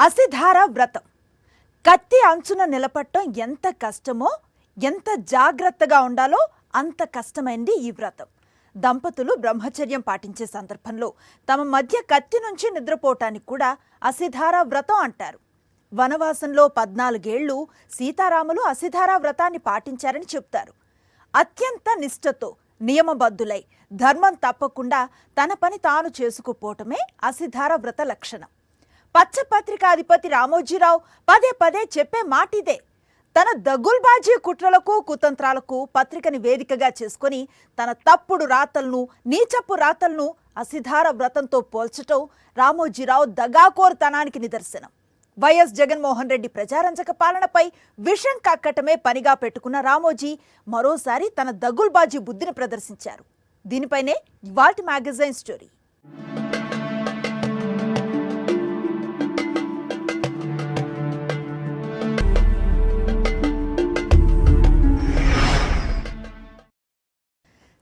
అసిధార వ్రతం. కత్తి అంచున నిలపట్టం ఎంత కష్టమో, ఎంత జాగ్రత్తగా ఉండాలో అంత కష్టమైంది ఈ వ్రతం. దంపతులు బ్రహ్మచర్యం పాటించే సందర్భంలో తమ మధ్య కత్తి నుంచి నిద్రపోవటానికి కూడా అసిధార వ్రతం అంటారు. వనవాసంలో 14 ఏళ్లు సీతారాములు అసిధార వ్రతాన్ని పాటించారని చెప్తారు. అత్యంత నిష్ఠతో నియమబద్ధులై ధర్మం తప్పకుండా తన పని తాను చేసుకుపోవటమే అసిధార వ్రత లక్షణం. పచ్చపత్రికాధిపతి రామోజీరావు పదే పదే చెప్పే మాటిదే. తన దగుల్బాజీ కుట్రలకు కుతంత్రాలకు పత్రికని వేదికగా చేసుకుని తన తప్పుడు రాతలను, నీచపు రాతలను అసిధార వ్రతంతో పోల్చటం రామోజీరావు దగాకోరుతనానికి నిదర్శనం. వైఎస్ జగన్మోహన్ రెడ్డి ప్రజారంజక పాలనపై విషం కక్కటమే పనిగా పెట్టుకున్న రామోజీ మరోసారి తన దగుల్బాజీ బుద్ధిని ప్రదర్శించారు. దీనిపైనే ఇవాల్టి మ్యాగజైన్ స్టోరీ.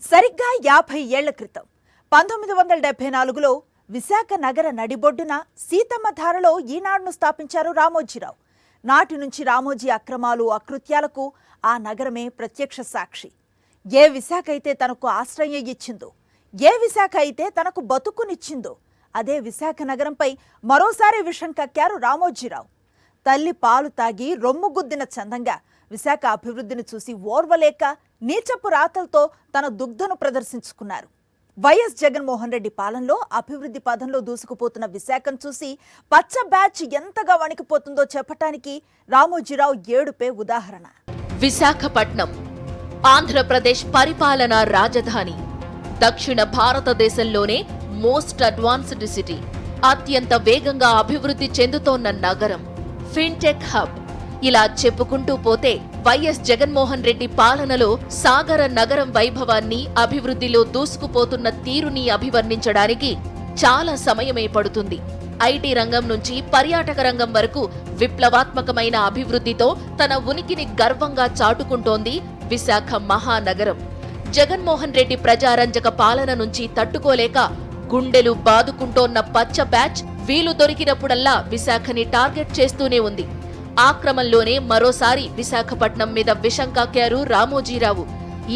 సరిగ్గా 50 ఏళ్ల క్రితం 1974లో విశాఖ నగర నడిబొడ్డున సీతమ్మధారలో ఈనాడును స్థాపించారు రామోజీరావు. నాటి నుంచి రామోజీ అక్రమాలు, అకృత్యాలకు ఆ నగరమే ప్రత్యక్ష సాక్షి. ఏ విశాఖ అయితే తనకు ఆశ్రయం ఇచ్చిందో, ఏ విశాఖ అయితే తనకు బతుకునిచ్చిందో, అదే విశాఖ నగరంపై మరోసారి విషం కక్కారు రామోజీరావు. తల్లి పాలు తాగి రొమ్ముగుద్దిన చందంగా విశాఖ అభివృద్ధిని చూసి ఓర్వలేక నీచపు రాతలతో తన దుగ్ధను ప్రదర్శించుకున్నారు. వైఎస్ జగన్మోహన్ రెడ్డి పాలనలో అభివృద్ధి పదంలో దూసుకుపోతున్న విశాఖను చూసి పచ్చ బ్యాచ్ ఎంతగా వణికిపోతుందో చెప్పటానికి రామోజీరావు ఏడుపే ఉదాహరణ. విశాఖపట్నం ఆంధ్రప్రదేశ్ పరిపాలనా రాజధాని, దక్షిణ భారతదేశంలోనే మోస్ట్ అడ్వాన్స్డ్ సిటీ, అత్యంత వేగంగా అభివృద్ధి చెందుతోన్న నగరం, ఫిన్టెక్ హబ్. ఇలా చెప్పుకుంటూ పోతే వైఎస్ జగన్మోహన్ రెడ్డి పాలనలో సాగర నగరం వైభవాన్ని, అభివృద్ధిలో దూసుకుపోతున్న తీరుని అభివర్ణించడానికి చాలా సమయమే పడుతుంది. ఐటీ రంగం నుంచి పర్యాటక రంగం వరకు విప్లవాత్మకమైన అభివృద్ధితో తన ఉనికిని గర్వంగా చాటుకుంటోంది విశాఖ మహానగరం. జగన్మోహన్ రెడ్డి ప్రజారంజక పాలన నుంచి తట్టుకోలేక గుండెలు బాదుకుంటోన్న పచ్చ బ్యాచ్ వీలు దొరికినప్పుడల్లా విశాఖని టార్గెట్ చేస్తూనే ఉంది. ఆ క్రమంలోనే మరోసారి విశాఖపట్నం మీద విషం కక్కారు రామోజీరావు.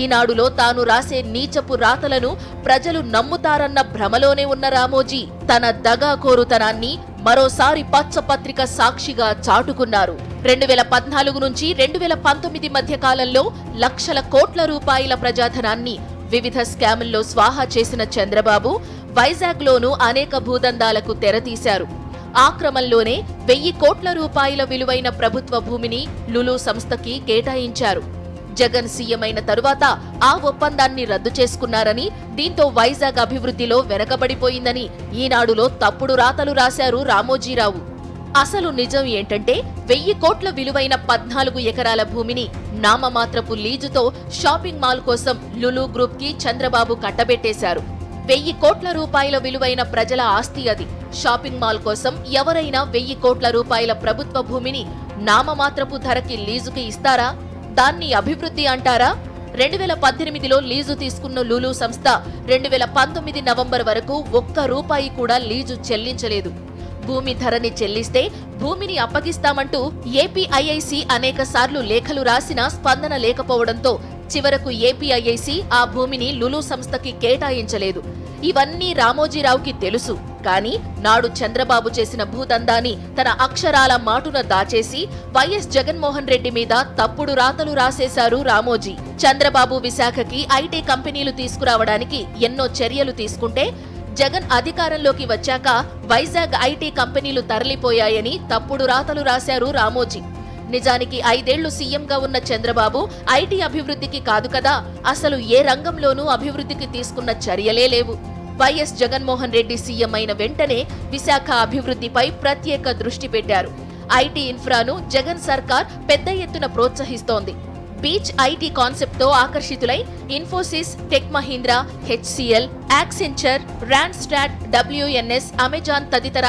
ఈనాడులో తాను రాసే నీచపు రాతలను ప్రజలు నమ్ముతారన్న భ్రమలోనే ఉన్న రామోజీ తన దగాకోరుతనాన్ని మరోసారి పచ్చపత్రిక సాక్షిగా చాటుకున్నారు. 2014 నుంచి 2019 మధ్య కాలంలో లక్షల కోట్ల రూపాయల ప్రజాధనాన్ని వివిధ స్కాముల్లో స్వాహా చేసిన చంద్రబాబు వైజాగ్లోనూ అనేక భూదందాలకు తెరతీశారు. ఆ క్రమంలోనే 1000 కోట్ల రూపాయల విలువైన ప్రభుత్వ భూమిని లులు సంస్థకి కేటాయించారు. జగన్ సీఎం అయిన తరువాత ఆ ఒప్పందాన్ని రద్దు చేసుకున్నారని, దీంతో వైజాగ్ అభివృద్ధిలో వెనకబడిపోయిందని ఈనాడులో తప్పుడు రాతలు రాశారు రామోజీరావు. అసలు నిజం ఏంటంటే 1000 కోట్ల విలువైన 14 ఎకరాల భూమిని నామమాత్రపు లీజుతో షాపింగ్ మాల్ కోసం లులు గ్రూప్ కి చంద్రబాబు కట్టబెట్టేశారు. 1000 కోట్ల రూపాయల విలువైన ప్రజల ఆస్తి అది. షాపింగ్ మాల్ కోసం ఎవరైనా 1000 కోట్ల రూపాయల ప్రభుత్వ భూమిని నామమాత్రపు ధరకి లీజుకి ఇస్తారా? దాన్ని అభివృద్ధి అంటారా? 2018లో లీజు తీసుకున్న లులు సంస్థ 2019 నవంబర్ వరకు ₹1 కూడా లీజు చెల్లించలేదు. భూమి ధరని చెల్లిస్తే భూమిని అప్పగిస్తామంటూ ఏపీఐఐసి అనేక సార్లు లేఖలు రాసినా స్పందన లేకపోవడంతో చివరకు ఏపీఐఐసి ఆ భూమిని లులు సంస్థకి కేటాయించలేదు. ఇవన్నీ రామోజీరావుకి తెలుసు. కానీ నాడు చంద్రబాబు చేసిన భూదందాన్ని తన అక్షరాల మాటున దాచేసి వైఎస్ జగన్మోహన్ రెడ్డి మీద తప్పుడు రాతలు రాసేశారు రామోజీ. చంద్రబాబు విశాఖకి ఐటీ కంపెనీలు తీసుకురావడానికి ఎన్నో చర్యలు తీసుకుంటే జగన్ అధికారంలోకి వచ్చాక వైజాగ్ ఐటీ కంపెనీలు తరలిపోయాయని తప్పుడు రాతలు రాశారు రామోజీ. నిజానికి 5 ఏళ్లు సీఎంగా ఉన్న చంద్రబాబు ఐటీ అభివృద్ధికి కాదు కదా, అసలు ఏ రంగంలోనూ అభివృద్ధికి తీసుకున్న చర్యలే లేవు. వైఎస్ జగన్మోహన్ రెడ్డి సీఎం అయిన వెంటనే విశాఖ అభివృద్ధిపై ప్రత్యేక దృష్టి పెట్టారు. ఐటీ ఇన్ఫ్రాను జగన్ సర్కార్ పెద్ద ఎత్తున ప్రోత్సహిస్తోంది. బీచ్ ఐటీ కాన్సెప్ట్ తో ఆకర్షితులై Infosys, tech Mahindra, HCL, Accenture, Randstad, WNS, Amazon తదితర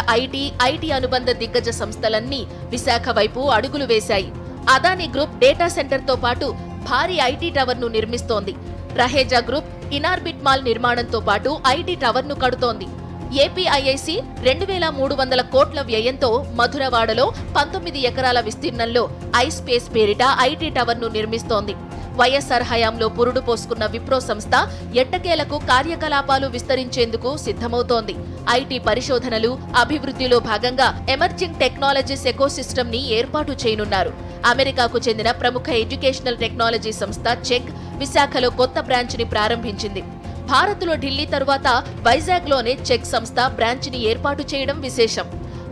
ఐటీ అనుబంధ దిగ్గజ సంస్థలన్నీ విశాఖ వైపు అడుగులు వేశాయి. అదానీ గ్రూప్ డేటా సెంటర్ తో పాటు భారీ ఐటీ టవర్ ను నిర్మిస్తోంది. రహేజా గ్రూప్ ఇనార్బిట్ మాల్ నిర్మాణంతో పాటు ఐటీ టవర్ ను కడుతోంది. ఏపీఐఐసి 2,300 కోట్ల వ్యయంతో మధురవాడలో 19 ఎకరాల విస్తీర్ణంలో ఐస్పేస్ పేరిట ఐటీ టవర్ను నిర్మిస్తోంది. వైఎస్ఆర్ హయాంలో పురుడు పోసుకున్న విప్రో సంస్థ ఎట్టకేలకు కార్యకలాపాలు విస్తరించేందుకు సిద్ధమవుతోంది. ఐటీ పరిశోధనలు, అభివృద్ధిలో భాగంగా ఎమర్జింగ్ టెక్నాలజీస్ ఎకోసిస్టమ్ ని ఏర్పాటు చేయనున్నారు. అమెరికాకు చెందిన ప్రముఖ ఎడ్యుకేషనల్ టెక్నాలజీ సంస్థ చెక్ విశాఖలో కొత్త బ్రాంచ్ ని ప్రారంభించింది. భారత్లో ఢిల్లీ తరువాత వైజాగ్లోనే చెక్ సంస్థ బ్రాంచ్ ని ఏర్పాటు చేయడం విశేషం.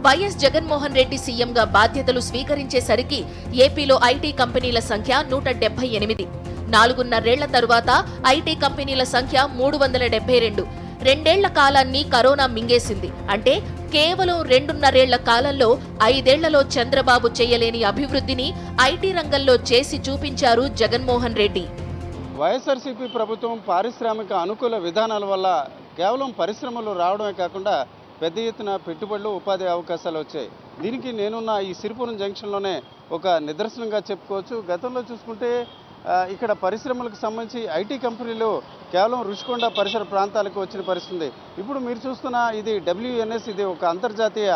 వైఎస్ జగన్మోహన్ రెడ్డి సీఎంగా బాధ్యతలు స్వీకరించేసరికి ఏపీలో ఐటీ కంపెనీల సంఖ్య 178. 4.5 తరువాత ఐటీ కంపెనీల సంఖ్య 372. 2 ఏళ్ల కాలాన్ని కరోనా మింగేసింది. అంటే కేవలం 2.5 కాలంలో 5 ఏళ్లలో చంద్రబాబు చేయలేని అభివృద్ధిని ఐటీ రంగంలో చేసి చూపించారు జగన్మోహన్ రెడ్డి. వైఎస్ఆర్సీపీ ప్రభుత్వం పారిశ్రామిక అనుకూల విధానాల వల్ల కేవలం పరిశ్రమలు రావడమే కాకుండా పెద్ద ఎత్తున పెట్టుబడులు, ఉపాధి అవకాశాలు వచ్చాయి. దీనికి నేనున్న ఈ సిరిపురం జంక్షన్లోనే ఒక నిదర్శనంగా చెప్పుకోవచ్చు. గతంలో చూసుకుంటే ఇక్కడ పరిశ్రమలకు సంబంధించి ఐటీ కంపెనీలు కేవలం రుషికొండ పరిసర ప్రాంతాలకు వచ్చిన పరిస్థితి. ఇప్పుడు మీరు చూస్తున్న ఇది WNS, ఇది ఒక అంతర్జాతీయ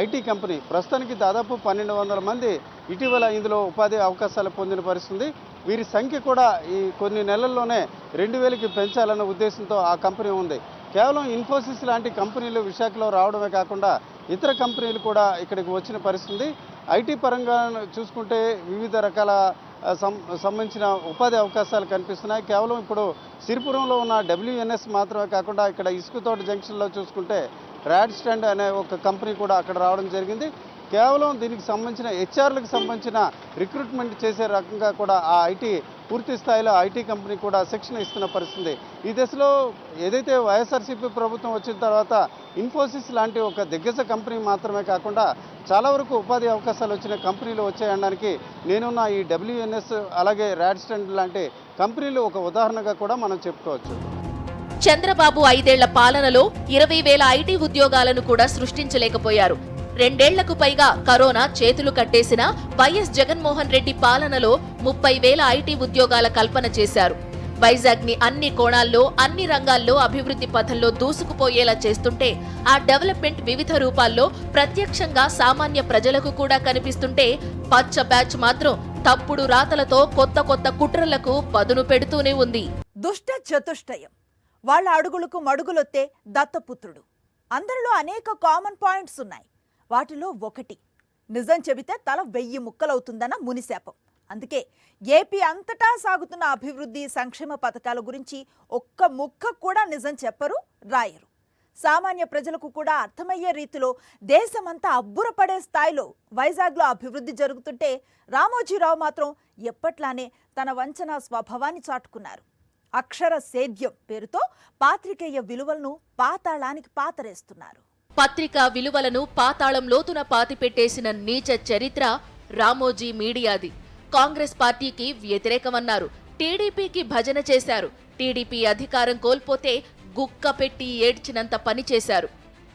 ఐటీ కంపెనీ. ప్రస్తుతానికి దాదాపు 1,200 మంది ఇటీవల ఇందులో ఉపాధి అవకాశాలు పొందిన పరిస్థితి. వీరి సంఖ్య కూడా ఈ కొన్ని నెలల్లోనే 2,000కి పెంచాలన్న ఉద్దేశంతో ఆ కంపెనీ ఉంది. కేవలం ఇన్ఫోసిస్ లాంటి కంపెనీలు విశాఖలో రావడమే కాకుండా ఇతర కంపెనీలు కూడా ఇక్కడికి వచ్చిన పరిస్థితి. ఐటీ పరంగా చూసుకుంటే వివిధ రకాల సంబంధించిన ఉపాధి అవకాశాలు కనిపిస్తున్నాయి. కేవలం ఇప్పుడు సిరిపురంలో ఉన్న WNS మాత్రమే కాకుండా ఇక్కడ ఇసుకతోట జంక్షన్లో చూసుకుంటే రాడ్స్టాండ్ అనే ఒక కంపెనీ కూడా అక్కడ రావడం జరిగింది. కేవలం దీనికి సంబంధించిన హెచ్ఆర్లకు సంబంధించిన రిక్రూట్మెంట్ చేసే రకంగా కూడా ఆ ఐటీ పూర్తి స్థాయిలో ఐటీ కంపెనీ కూడా శిక్షణ ఇస్తున్న పరిస్థితి. ఈ దశలో ఏదైతే వైఎస్ఆర్సీపీ ప్రభుత్వం వచ్చిన తర్వాత ఇన్ఫోసిస్ లాంటి ఒక దిగ్గజ కంపెనీ మాత్రమే కాకుండా చాలా వరకు ఉపాధి అవకాశాలు వచ్చిన కంపెనీలు వచ్చాయనడానికి నేనున్న ఈ WNS అలాగే రాడ్స్టాండ్ లాంటి కంపెనీలు ఒక ఉదాహరణగా కూడా మనం చెప్పుకోవచ్చు. చంద్రబాబు 5 ఏళ్ల పాలనలో 20,000 ఐటీ ఉద్యోగాలను కూడా సృష్టించలేకపోయారు. 2 ఏళ్లకు పైగా కరోనా చేతులు కట్టేసిన వైఎస్ జగన్మోహన్ రెడ్డి పాలనలో 30,000 ఐటీ ఉద్యోగాల కల్పన చేశారు. వైజాగ్ ని అన్ని కోణాల్లో, అన్ని రంగాల్లో అభివృద్ధి పథంలో దూసుకుపోయేలా చేస్తుంటే ఆ డెవలప్మెంట్ వివిధ రూపాల్లో ప్రత్యక్షంగా సామాన్య ప్రజలకు కూడా కనిపిస్తుంటే పచ్చ బ్యాచ్ మాత్రం తప్పుడు రాతలతో కొత్త కొత్త కుట్రలకు పదును పెడుతూనే ఉంది. దుష్ట చతుష్టయం, వాళ్ళ అడుగులకు మడుగులొత్తే దత్తపుత్రుడు. అందరిలో అనేక కామన్ పాయింట్స్ ఉన్నాయి. వాటిలో ఒకటి, నిజం చెబితే తల 1000 ముక్కలవుతుందన్న మునిశాపం. అందుకే ఏపీ అంతటా సాగుతున్న అభివృద్ధి, సంక్షేమ పథకాల గురించి ఒక్క ముక్క కూడా నిజం చెప్పరు, రాయరు. సామాన్య ప్రజలకు కూడా అర్థమయ్యే రీతిలో దేశమంతా అబ్బురపడే స్థాయిలో వైజాగ్లో అభివృద్ధి జరుగుతుంటే రామోజీరావు మాత్రం ఎప్పట్లానే తన వంచనా స్వభావాన్ని చాటుకున్నారు. అక్షర సేద్యం పేరుతో పాత్రికేయ విలువలను పాతాళానికి పాతరేస్తున్నారు. పత్రికా విలువలను పాతాళం లోతున పాతిపెట్టేసిన నీచ చరిత్ర రామోజీ మీడియాది. కాంగ్రెస్ పార్టీకి వ్యతిరేకమన్నారు, టీడీపీకి భజన చేశారు. టీడీపీ అధికారం కోల్పోతే గుక్క పెట్టి ఏడ్చినంత పని చేశారు.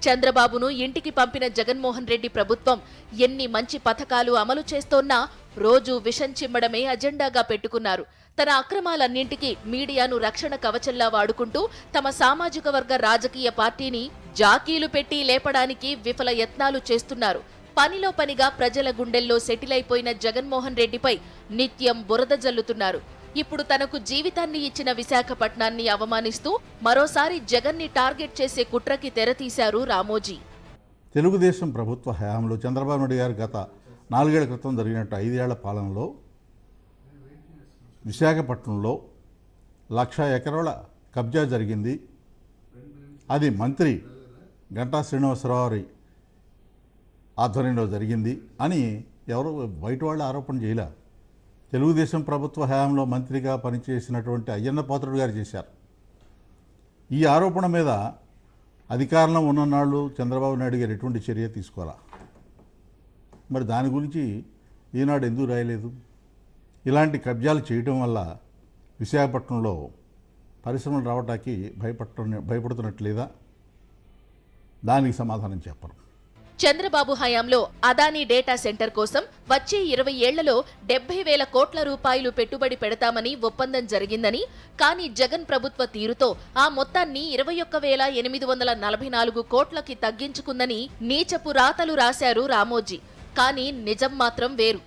చంద్రబాబును ఇంటికి పంపిన జగన్మోహన్ రెడ్డి ప్రభుత్వం ఎన్ని మంచి పథకాలు అమలు చేస్తోన్నా రోజు విషం చిమ్మడమే అజెండాగా పెట్టుకున్నారు. తన అక్రమాలన్నింటికీ మీడియాను రక్షణ కవచంలా వాడుకుంటూ తమ సామాజిక వర్గ రాజకీయ పార్టీని జాకీలు పెట్టి లేపడానికి విఫల యత్నాలు చేస్తున్నారు. పనిలో పనిగా ప్రజల గుండెల్లో సెటిల్ అయిపోయిన జగన్మోహన్ రెడ్డిపై నిత్యం బురద జల్లుతున్నారు. ఇప్పుడు తనకు జీవితాన్ని ఇచ్చిన విశాఖపట్నాన్ని అవమానిస్తూ మరోసారి జగన్ని టార్గెట్ చేసే కుట్రకి తెరతీశారు రామోజీ. తెలుగుదేశం ప్రభుత్వ హయాంలో చంద్రబాబు నాయుడు గారు గత 4 ఏళ్ల క్రితం జరిగినట్టు 5 ఏళ్ల పాలనలో విశాఖపట్నంలో 1,00,000 ఎకరాల కబ్జా జరిగింది. అది మంత్రి గంటా శ్రీనివాసరావు ఆధ్వర్యంలో జరిగింది అని ఎవరు బయట వాళ్ళు ఆరోపణ చేయలే. తెలుగుదేశం ప్రభుత్వ హయాంలో మంత్రిగా పనిచేసినటువంటి అయ్యన్న పాత్రుడు గారు చేశారు. ఈ ఆరోపణ మీద అధికారంలో ఉన్ననాళ్ళు చంద్రబాబు నాయుడు గారు ఎటువంటి చర్య తీసుకోవాలా? మరి దాని గురించి ఈనాడు ఎందుకు రాయలేదు? ఇలాంటి కబ్జాలు చేయడం వల్ల విశాఖపట్నంలో పరిశ్రమలు రావడానికి భయపడుతున్నట్లేదా? దానికి సమాధానం చెప్పరు. చంద్రబాబు హయాంలో అదానీ డేటా సెంటర్ కోసం వచ్చే 20 ఏళ్లలో 70,000 కోట్ల రూపాయలు పెట్టుబడి పెడతామని ఒప్పందం జరిగిందని, కానీ జగన్ ప్రభుత్వ తీరుతో ఆ మొత్తాన్ని 21,844 కోట్లకి తగ్గించుకుందని నీచపు రాతలు రాశారు రామోజీ. కానీ నిజం మాత్రం వేరు.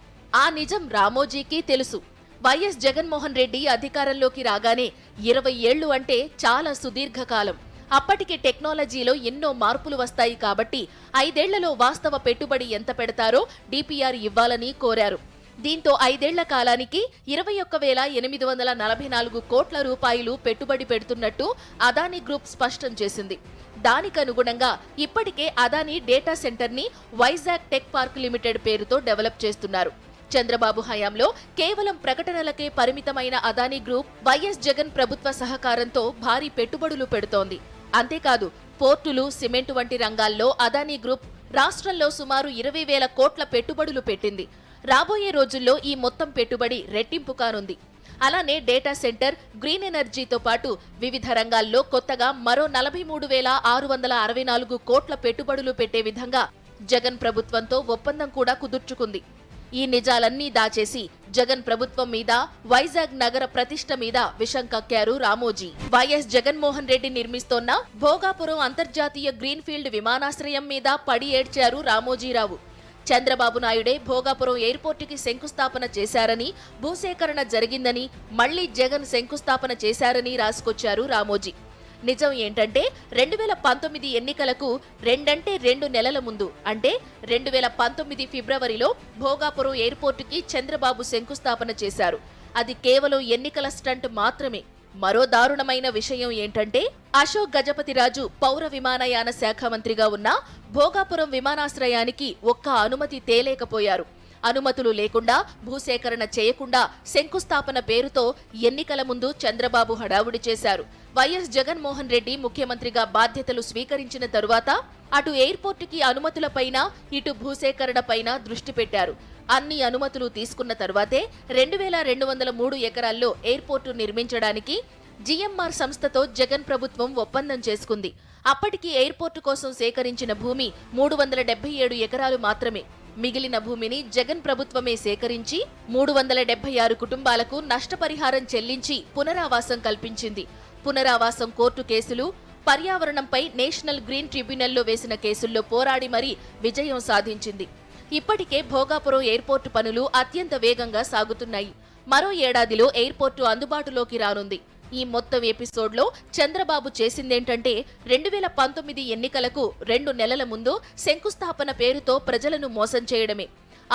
ఆ నిజం రామోజీకి తెలుసు. వైఎస్ జగన్మోహన్ రెడ్డి అధికారంలోకి రాగానే 20 ఏళ్లు అంటే చాలా సుదీర్ఘకాలం. అప్పటికి టెక్నాలజీలో ఎన్నో మార్పులు వస్తాయి కాబట్టి 5 ఏళ్లలో వాస్తవ పెట్టుబడి ఎంత పెడతారో డిపిఆర్ ఇవ్వాలని కోరారు. దీంతో 5 ఏళ్ల కాలానికి 21,844 కోట్ల రూపాయలు పెట్టుబడి పెడుతున్నట్టు అదానీ గ్రూప్ స్పష్టం చేసింది. దానికనుగుణంగా ఇప్పటికే అదానీ డేటా సెంటర్ని వైజాగ్ టెక్ పార్క్ లిమిటెడ్ పేరుతో డెవలప్ చేస్తున్నారు. చంద్రబాబు హయాంలో కేవలం ప్రకటనలకే పరిమితమైన అదానీ గ్రూప్ వైఎస్ జగన్ ప్రభుత్వ సహకారంతో భారీ పెట్టుబడులు పెడుతోంది. అంతేకాదు, పోర్టులు, సిమెంటు వంటి రంగాల్లో అదానీ గ్రూప్ రాష్ట్రంలో సుమారు 20,000 కోట్ల పెట్టుబడులు పెట్టింది. రాబోయే రోజుల్లో ఈ మొత్తం పెట్టుబడి రెట్టింపు కానుంది. అలానే డేటా సెంటర్, గ్రీన్ ఎనర్జీతో పాటు వివిధ రంగాల్లో కొత్తగా మరో 43,664 కోట్ల పెట్టుబడులు పెట్టే విధంగా జగన్ ప్రభుత్వంతో ఒప్పందం కూడా కుదుర్చుకుంది. ఈ నిజాలన్నీ దాచేసి జగన్ ప్రభుత్వం మీద, వైజాగ్ నగర ప్రతిష్ట మీద విషం కక్కారు రామోజీ. వైఎస్ జగన్మోహన్ రెడ్డి నిర్మిస్తోన్న భోగాపురం అంతర్జాతీయ గ్రీన్ఫీల్డ్ విమానాశ్రయం మీద పడి ఏడ్చారు రామోజీరావు. చంద్రబాబు నాయుడే భోగాపురం ఎయిర్పోర్టుకి శంకుస్థాపన చేశారని, భూసేకరణ జరిగిందని, మళ్లీ జగన్ శంకుస్థాపన చేశారని రాసుకొచ్చారు రామోజీ. నిజం ఏంటంటే 2019 ఎన్నికలకు 2 నెలల ముందు, అంటే 2019 ఫిబ్రవరిలో భోగాపురం ఎయిర్పోర్టుకి చంద్రబాబు శంకుస్థాపన చేశారు. అది కేవలం ఎన్నికల స్టంట్ మాత్రమే. మరో దారుణమైన విషయం ఏంటంటే అశోక్ గజపతిరాజు పౌర విమానయాన శాఖ మంత్రిగా ఉన్న భోగాపురం విమానాశ్రయానికి ఒక్క అనుమతి తేలేకపోయారు. అనుమతులు లేకుండా, భూసేకరణ చేయకుండా శంకుస్థాపన పేరుతో ఎన్నికల ముందు చంద్రబాబు హడావుడి చేశారు. వైఎస్ జగన్మోహన్ రెడ్డి ముఖ్యమంత్రిగా బాధ్యతలు స్వీకరించిన తరువాత అటు ఎయిర్పోర్టుకి అనుమతులపైన, ఇటు భూసేకరణపైన దృష్టి పెట్టారు. అన్ని అనుమతులు తీసుకున్న తర్వాతే 2,203 ఎకరాల్లో ఎయిర్పోర్టు నిర్మించడానికి జిఎంఆర్ సంస్థతో జగన్ ప్రభుత్వం ఒప్పందం చేసుకుంది. అప్పటికి ఎయిర్పోర్టు కోసం సేకరించిన భూమి 377 ఎకరాలు మాత్రమే. మిగిలిన భూమిని జగన్ ప్రభుత్వమే సేకరించి 376 కుటుంబాలకు నష్టపరిహారం చెల్లించి పునరావాసం కల్పించింది. పునరావాసం కోర్టు కేసులు, పర్యావరణంపై నేషనల్ గ్రీన్ ట్రిబ్యునల్లో వేసిన కేసుల్లో పోరాడి మరీ విజయం సాధించింది. ఇప్పటికే భోగాపురం ఎయిర్పోర్టు పనులు అత్యంత వేగంగా సాగుతున్నాయి. మరో ఏడాదిలో ఎయిర్పోర్టు అందుబాటులోకి రానుంది. ఈ మొత్తం ఎపిసోడ్లో చంద్రబాబు చేసిందేంటంటే 2019 ఎన్నికలకు 2 నెలల ముందు శంకుస్థాపన పేరుతో ప్రజలను మోసం చేయడమే.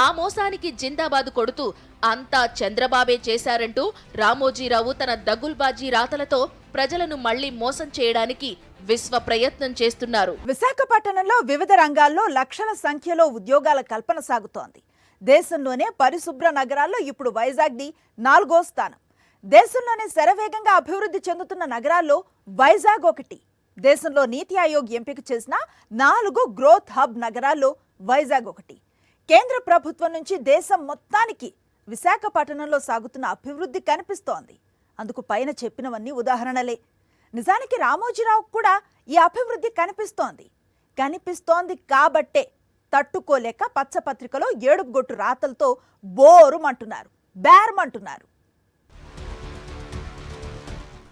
ఆ మోసానికి జిందాబాదు కొడుతూ అంతా చంద్రబాబే చేశారంటూ రామోజీరావు తన దగుల్బాజీ రాతలతో ప్రజలను మళ్లీ మోసం చేయడానికి విశ్వ ప్రయత్నం చేస్తున్నారు. విశాఖపట్నంలో వివిధ రంగాల్లో లక్షల సంఖ్యలో ఉద్యోగాల కల్పన సాగుతోంది. దేశంలోనే పరిశుభ్ర నగరాల్లో ఇప్పుడు వైజాగ్ది 4వ స్థానం. దేశంలోనే శరవేగంగా అభివృద్ధి చెందుతున్న నగరాల్లో వైజాగ్ ఒకటి. దేశంలో నీతి ఆయోగ్ ఎంపిక చేసిన 4 గ్రోత్ హబ్ నగరాల్లో వైజాగ్ ఒకటి. కేంద్ర ప్రభుత్వం నుంచి దేశం మొత్తానికి విశాఖపట్నంలో సాగుతున్న అభివృద్ధి కనిపిస్తోంది. అందుకు పైన చెప్పినవన్నీ ఉదాహరణలే. నిజానికి రామోజీరావు కూడా ఈ అభివృద్ధి కనిపిస్తోంది కాబట్టే తట్టుకోలేక పచ్చపత్రికలో ఏడుపుగొట్టు రాతలతో బేరమంటున్నారు.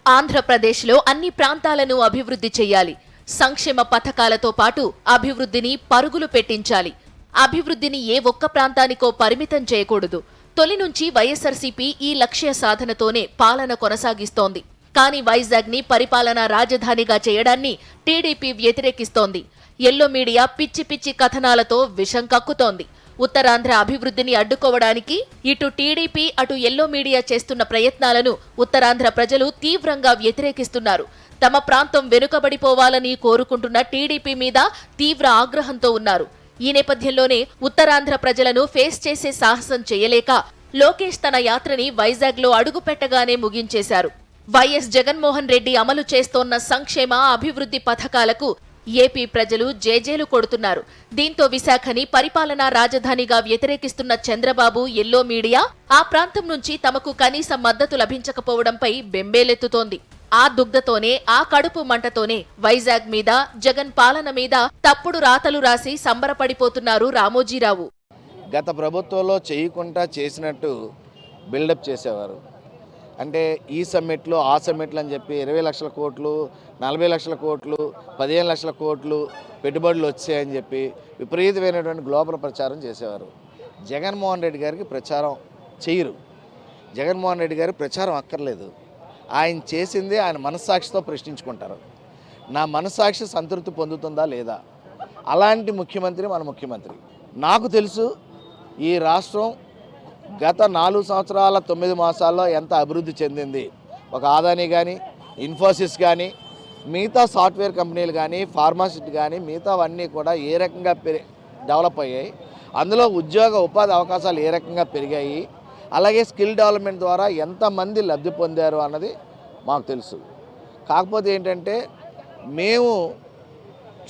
ఆంధ్రప్రదేశ్లో అన్ని ప్రాంతాలను అభివృద్ధి చేయాలి. సంక్షేమ పథకాలతో పాటు అభివృద్ధిని పరుగులు పెట్టించాలి. అభివృద్ధిని ఏ ఒక్క ప్రాంతానికో పరిమితం చేయకూడదు. తొలి నుంచి వైఎస్ఆర్సీపీ ఈ లక్ష్య సాధనతోనే పాలన కొనసాగిస్తోంది. కానీ వైజాగ్ని పరిపాలనా రాజధానిగా చేయడాన్ని టీడీపీ వ్యతిరేకిస్తోంది. ఎల్లో మీడియా పిచ్చి పిచ్చి కథనాలతో విషం కక్కుతోంది. ఉత్తరాంధ్ర అభివృద్ధిని అడ్డుకోవడానికి ఇటు టీడీపీ, అటు ఎల్లో మీడియా చేస్తున్న ప్రయత్నాలను ఉత్తరాంధ్ర ప్రజలు తీవ్రంగా వ్యతిరేకిస్తున్నారు. తమ ప్రాంతం వెనుకబడిపోవాలని కోరుకుంటున్న టీడీపీ మీద తీవ్ర ఆగ్రహంతో ఉన్నారు. ఈ నేపథ్యంలోనే ఉత్తరాంధ్ర ప్రజలను ఫేస్ చేసే సాహసం చేయలేక లోకేష్ తన యాత్రని వైజాగ్లో అడుగుపెట్టగానే ముగించేశారు. వైఎస్ జగన్మోహన్ రెడ్డి అమలు చేస్తోన్న సంక్షేమ, అభివృద్ధి పథకాలకు ఏపీ ప్రజలు జేజేలు కొడుతున్నారు. దీంతో విశాఖని పరిపాలనా రాజధానిగా వ్యతిరేకిస్తున్న చంద్రబాబు, ఎల్లో మీడియా ఆ ప్రాంతం నుంచి తమకు కనీస మద్దతు లభించకపోవడంపై బెంబేలెత్తుతోంది. ఆ దుగ్ధతోనే, ఆ కడుపు మంటతోనే వైజాగ్ మీద, జగన్ పాలన మీద తప్పుడు రాతలు రాసి సంబరపడిపోతున్నారు రామోజీరావు. గత ప్రభుత్వంలో చేయకుండా చేసినట్టు బిల్డప్ చేసేవారు. అంటే ఈ సమ్మిట్లు ఆ సమ్మిట్లు అని చెప్పి 20 లక్షల కోట్లు, 40 లక్షల కోట్లు, 15 లక్షల కోట్లు పెట్టుబడులు వచ్చాయని చెప్పి విపరీతమైనటువంటి గ్లోబల్ ప్రచారం చేసేవారు. జగన్మోహన్ రెడ్డి గారికి ప్రచారం చేయరు. జగన్మోహన్ రెడ్డి గారి ప్రచారం అక్కర్లేదు. ఆయన చేసింది ఆయన మనస్సాక్షితో ప్రశ్నించుకుంటారు. నా మనస్సాక్షి సంతృప్తి పొందుతుందా లేదా? అలాంటి ముఖ్యమంత్రి మన ముఖ్యమంత్రి. నాకు తెలుసు ఈ రాష్ట్రం గత 4 సంవత్సరాల 9 మాసాల్లో ఎంత అభివృద్ధి చెందింది. ఒక ఆదాని కానీ, ఇన్ఫోసిస్ కానీ, మిగతా సాఫ్ట్వేర్ కంపెనీలు కానీ, ఫార్మాసిటీ కానీ మిగతావన్నీ కూడా ఏ రకంగా డెవలప్ అయ్యాయి, అందులో ఉపాధి అవకాశాలు ఏ రకంగా పెరిగాయి, అలాగే స్కిల్ డెవలప్మెంట్ ద్వారా ఎంతమంది లబ్ధి పొందారు అన్నది మాకు తెలుసు. కాకపోతే ఏంటంటే మేము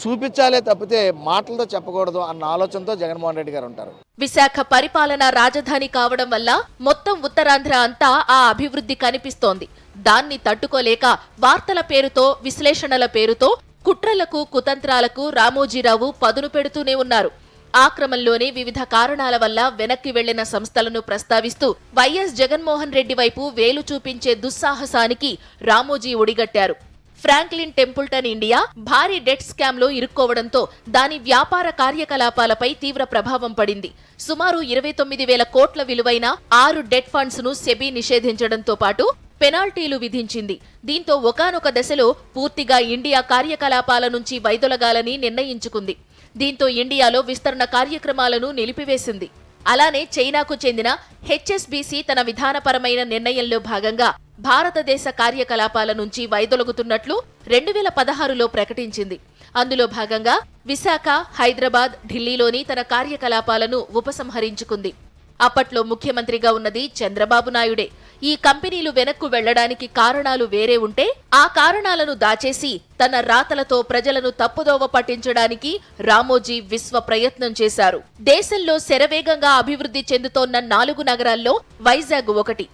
చూపించాలే తప్పితే మాటలతో చెప్పకూడదు అన్న ఆలోచనతో జగన్మోహన్ రెడ్డి గారు ఉంటారు. విశాఖ పరిపాలన రాజధాని కావడం వల్ల మొత్తం ఉత్తరాంధ్ర అంతా ఆ అభివృద్ధి కనిపిస్తోంది. దాన్ని తట్టుకోలేక వార్తల పేరుతో, విశ్లేషణల పేరుతో కుట్రలకు, కుతంత్రాలకు రామోజీరావు పదును పెడుతూనే ఉన్నారు. ఆ క్రమంలోనే వివిధ కారణాల వల్ల వెనక్కి వెళ్లిన సంస్థలను ప్రస్తావిస్తూ వైఎస్ జగన్మోహన్ రెడ్డి వైపు వేలు చూపించే దుస్సాహసానికి రామోజీ ఒడిగట్టారు. ఫ్రాంక్లిన్ టెంపుల్టన్ ఇండియా భారీ డెట్ స్కామ్ లో ఇరుక్కోవడంతో దాని వ్యాపార కార్యకలాపాలపై తీవ్ర ప్రభావం పడింది. సుమారు 29,000 కోట్ల విలువైన 6 డెట్ ఫండ్స్ ను సెబీ నిషేధించడంతో పాటు పెనాల్టీలు విధించింది. దీంతో ఒకానొక దశలో పూర్తిగా ఇండియా కార్యకలాపాల నుంచి వైదొలగాలని నిర్ణయించుకుంది. దీంతో ఇండియాలో విస్తరణ కార్యక్రమాలను నిలిపివేసింది. అలానే చైనాకు చెందిన హెచ్ఎస్బీసీ తన విధానపరమైన నిర్ణయంలో భాగంగా భారతదేశ కార్యకలాపాల నుంచి వైదొలగుతున్నట్లు 2016లో ప్రకటించింది. అందులో భాగంగా విశాఖ, హైదరాబాద్, ఢిల్లీలోని తన కార్యకలాపాలను ఉపసంహరించుకుంది. అప్పట్లో ముఖ్యమంత్రిగా ఉన్నది చంద్రబాబు నాయుడే. ఈ కంపెనీలు వెనక్కు వెళ్లడానికి కారణాలు వేరే ఉంటే ఆ కారణాలను దాచేసి తన రాతలతో ప్రజలను తప్పుదోవ పట్టించడానికి రామోజీ విశ్వ ప్రయత్నం చేశారు. దేశంలో శరవేగంగా అభివృద్ధి చెందుతోన్న 4 నగరాల్లో వైజాగ్ ఒకటి.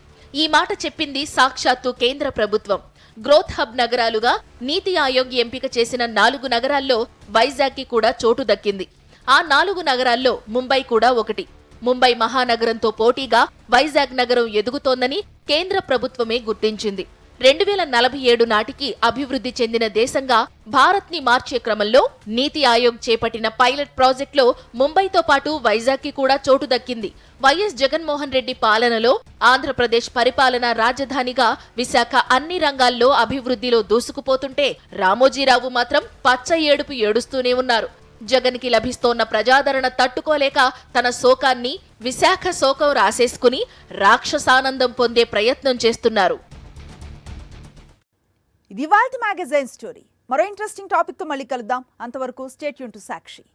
ఈ మాట చెప్పింది సాక్షాత్తు కేంద్ర ప్రభుత్వం. గ్రోత్ హబ్ నగరాలుగా నీతి ఆయోగ్ ఎంపిక చేసిన 4 నగరాల్లో వైజాగ్కి కూడా చోటు దక్కింది. ఆ 4 నగరాల్లో ముంబై కూడా ఒకటి. ముంబై మహానగరంతో పోటీగా వైజాగ్ నగరం ఎదుగుతోందని కేంద్ర ప్రభుత్వమే గుర్తించింది. 2047 నాటికి అభివృద్ధి చెందిన దేశంగా భారత్ ని మార్చే క్రమంలో నీతి ఆయోగ్ చేపట్టిన పైలట్ ప్రాజెక్టులో ముంబైతో పాటు వైజాగ్కి కూడా చోటు దక్కింది. వైఎస్ జగన్మోహన్ రెడ్డి పాలనలో ఆంధ్రప్రదేశ్ పరిపాలనా రాజధానిగా విశాఖ అన్ని రంగాల్లో అభివృద్ధిలో దూసుకుపోతుంటే రామోజీరావు మాత్రం పచ్చ ఏడుపు ఏడుస్తూనే ఉన్నారు. జగన్ కి లభిస్తోన్న ప్రజాదరణ తట్టుకోలేక తన శోకాన్ని విశాఖ శోకం రాసేసుకుని రాక్షసానందం పొందే ప్రయత్నం చేస్తున్నారు. ఇది ఇవాల్టి మ్యాగజైన్ స్టోరీ. మరో ఇంట్రెస్టింగ్ టాపిక్ తో మళ్ళీ కలుద్దాం. అంతవరకు స్టే ట్యూన్ టు సాక్షి.